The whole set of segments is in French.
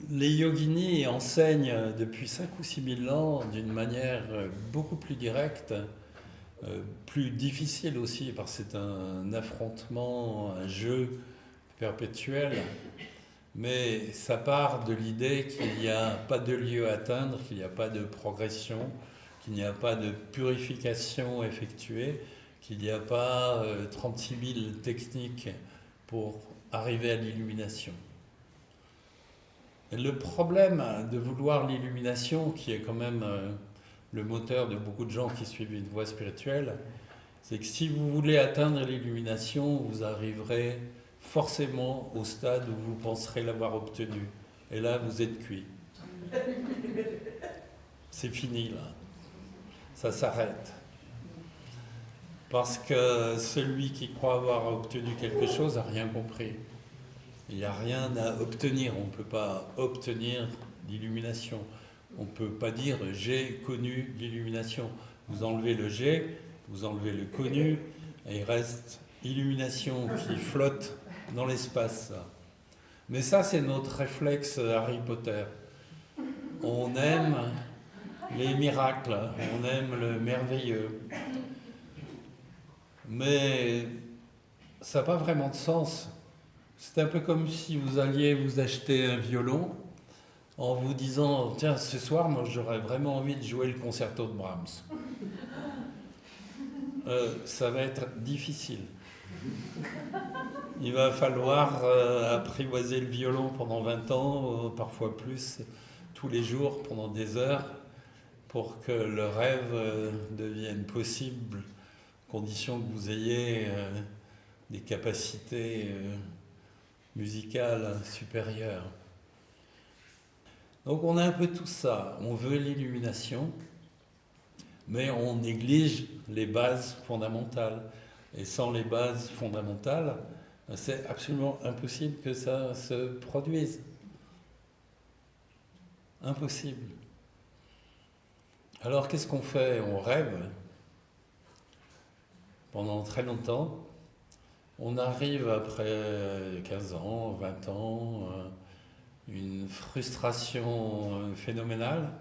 Les yoginis enseignent depuis 5 ou 6 000 ans d'une manière beaucoup plus directe, plus difficile aussi, parce que c'est un affrontement, un jeu perpétuel, mais ça part de l'idée qu'il n'y a pas de lieu à atteindre, qu'il n'y a pas de progression, qu'il n'y a pas de purification effectuée, qu'il n'y a pas 36 000 techniques pour arriver à l'illumination. Le problème de vouloir l'illumination, qui est quand même le moteur de beaucoup de gens qui suivent une voie spirituelle, c'est que si vous voulez atteindre l'illumination, vous arriverez forcément au stade où vous penserez l'avoir obtenu. Et là, vous êtes cuit. C'est fini, là. Ça s'arrête. Parce que celui qui croit avoir obtenu quelque chose n'a rien compris. Il n'y a rien à obtenir. On ne peut pas obtenir l'illumination. On ne peut pas dire j'ai connu l'illumination. Vous enlevez le j'ai, vous enlevez le connu, et il reste illumination qui flotte dans l'espace. Mais ça, c'est notre réflexe Harry Potter. On aime les miracles, on aime le merveilleux. Mais ça n'a pas vraiment de sens. C'est un peu comme si vous alliez vous acheter un violon en vous disant « Tiens, ce soir, moi, j'aurais vraiment envie de jouer le concerto de Brahms. » Ça va être difficile. Il va falloir apprivoiser le violon pendant 20 ans, parfois plus, tous les jours, pendant des heures, pour que le rêve devienne possible, condition que vous ayez des capacités musicales supérieures. Donc on a un peu tout ça. On veut l'illumination, mais on néglige les bases fondamentales. Et sans les bases fondamentales, c'est absolument impossible que ça se produise. Impossible. Alors qu'est-ce qu'on fait? On rêve pendant très longtemps. On arrive après 15 ans, 20 ans, une frustration phénoménale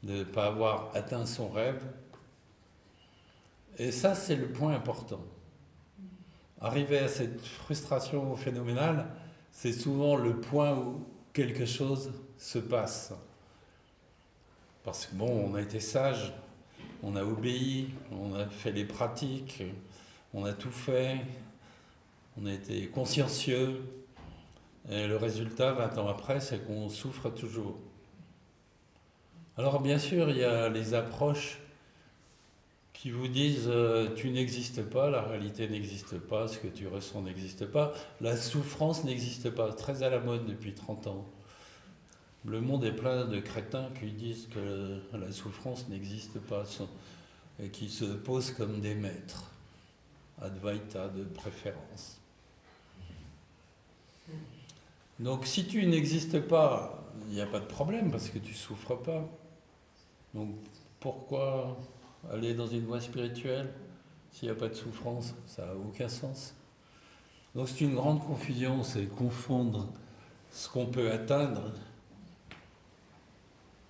de ne pas avoir atteint son rêve. Et ça, c'est le point important. Arriver à cette frustration phénoménale, c'est souvent le point où quelque chose se passe. Parce que bon, on a été sage, on a obéi, on a fait les pratiques, on a tout fait, on a été consciencieux, et le résultat, 20 ans après, c'est qu'on souffre toujours. Alors bien sûr, il y a les approches qui vous disent tu n'existes pas, la réalité n'existe pas, ce que tu ressens n'existe pas, la souffrance n'existe pas, très à la mode depuis 30 ans. Le monde est plein de crétins qui disent que la souffrance n'existe pas et qui se posent comme des maîtres, Advaita de préférence. Donc si tu n'existes pas, il n'y a pas de problème parce que tu ne souffres pas. Donc pourquoi aller dans une voie spirituelle s'il n'y a pas de souffrance? Ça n'a aucun sens. Donc c'est une grande confusion, c'est confondre ce qu'on peut atteindre,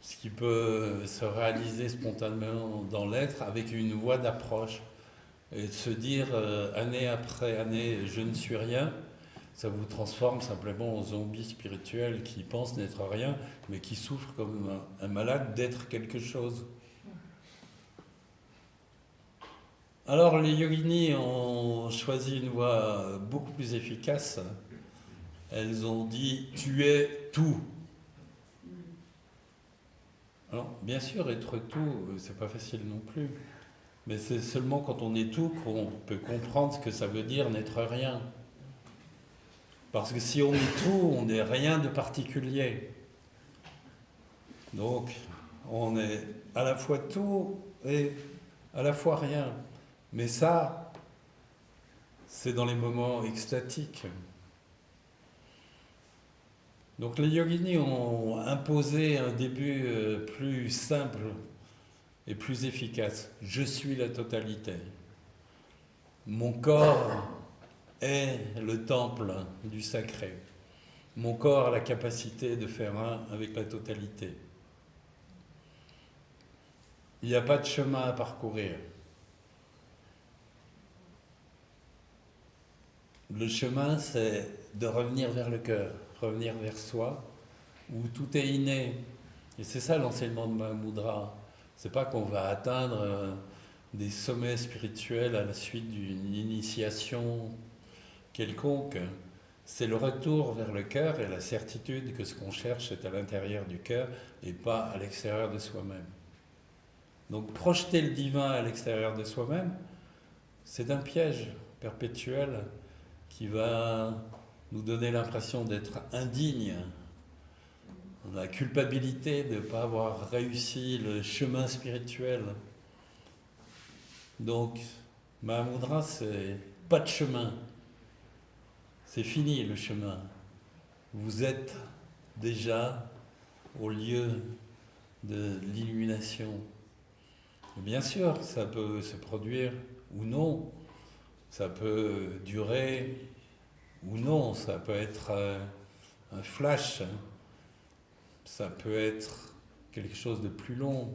ce qui peut se réaliser spontanément dans l'être avec une voie d'approche et de se dire année après année je ne suis rien. Ça vous transforme simplement en zombie spirituel qui pense n'être rien, mais qui souffre comme un malade d'être quelque chose. Alors les yoginis ont choisi une voie beaucoup plus efficace. Elles ont dit « tu es tout ». Alors bien sûr, être tout, c'est pas facile non plus. Mais c'est seulement quand on est tout qu'on peut comprendre ce que ça veut dire n'être rien. Parce que si on est tout, on n'est rien de particulier. Donc, on est à la fois tout et à la fois rien. Mais ça, c'est dans les moments extatiques. Donc les yoginis ont imposé un début plus simple et plus efficace. Je suis la totalité. Mon corps est le temple du sacré. Mon corps a la capacité de faire un avec la totalité. Il n'y a pas de chemin à parcourir. Le chemin, c'est de revenir vers le cœur, revenir vers soi, où tout est inné. Et c'est ça l'enseignement de Mahamudra. C'est pas qu'on va atteindre des sommets spirituels à la suite d'une initiation quelconque. C'est le retour vers le cœur et la certitude que ce qu'on cherche est à l'intérieur du cœur et pas à l'extérieur de soi-même. Donc projeter le divin à l'extérieur de soi-même, c'est un piège perpétuel qui va nous donner l'impression d'être indigne. On a la culpabilité de ne pas avoir réussi le chemin spirituel. Donc, Mahamudra, c'est pas de chemin. C'est fini le chemin. Vous êtes déjà au lieu de l'illumination. Bien sûr, ça peut se produire ou non. Ça peut durer ou non. Ça peut être un flash. Ça peut être quelque chose de plus long.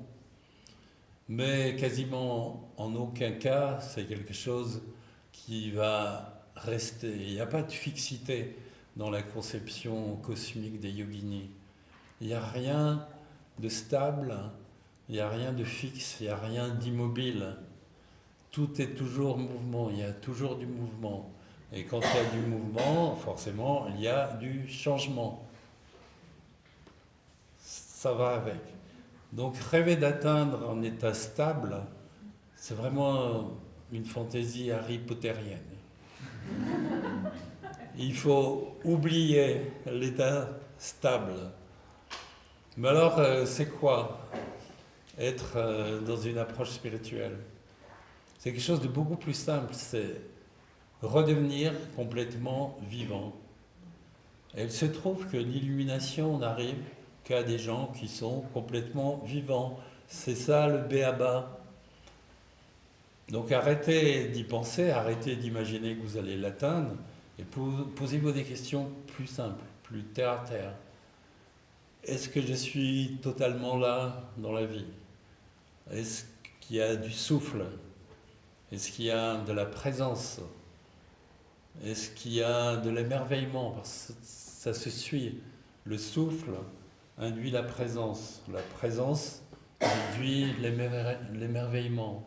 Mais quasiment en aucun cas, c'est quelque chose qui va rester. Il n'y a pas de fixité dans la conception cosmique des yoginis. Il n'y a rien de stable, il n'y a rien de fixe, il n'y a rien d'immobile. Tout est toujours mouvement, il y a toujours du mouvement. Et quand il y a du mouvement, forcément, il y a du changement. Ça va avec. Donc rêver d'atteindre un état stable, c'est vraiment une fantaisie harry potterienne. Il faut oublier l'état stable. Mais alors, c'est quoi être dans une approche spirituelle? C'est quelque chose de beaucoup plus simple, c'est redevenir complètement vivant. Et il se trouve que l'illumination n'arrive qu'à des gens qui sont complètement vivants. C'est ça le b.a.-ba. Donc arrêtez d'y penser, arrêtez d'imaginer que vous allez l'atteindre et posez-vous des questions plus simples, plus terre à terre. Est-ce que je suis totalement là dans la vie? Est-ce qu'il y a du souffle? Est-ce qu'il y a de la présence? Est-ce qu'il y a de l'émerveillement? Parce que ça se suit. Le souffle induit la présence. La présence induit l'émerveillement.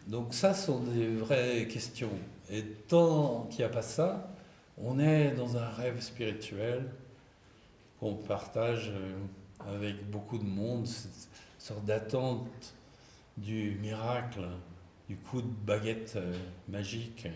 Donc ça sont des vraies questions. Et tant qu'il n'y a pas ça, on est dans un rêve spirituel qu'on partage avec beaucoup de monde, cette sorte d'attente du miracle, du coup de baguette magique.